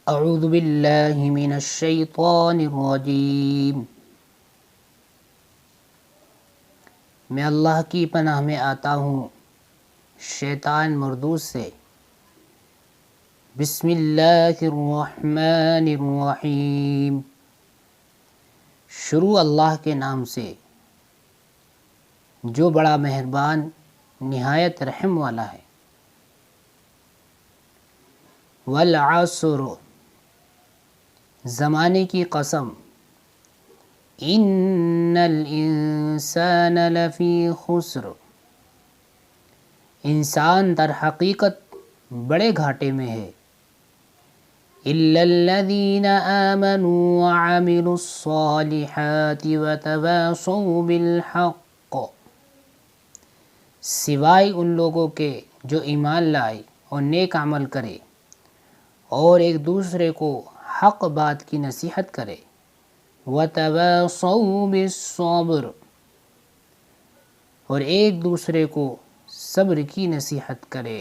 اعوذ باللہ من الشیطان الرجیم، میں اللہ کی پناہ میں آتا ہوں شیطان مردود سے۔ بسم اللہ الرحمن الرحیم، شروع اللہ کے نام سے جو بڑا مہربان نہایت رحم والا ہے۔ والعصر، زمانے کی قسم، ان الانسان لفی خسر، انسان در حقیقت بڑے گھاٹے میں ہے۔ الا الذین آمنوا وعملوا الصالحات وتواصوا بالحق، سوائے ان لوگوں کے جو ایمان لائے اور نیک عمل کرے اور ایک دوسرے کو حق بات کی نصیحت کرے۔ وتواصوا بالصبر، اور ایک دوسرے کو صبر کی نصیحت کرے۔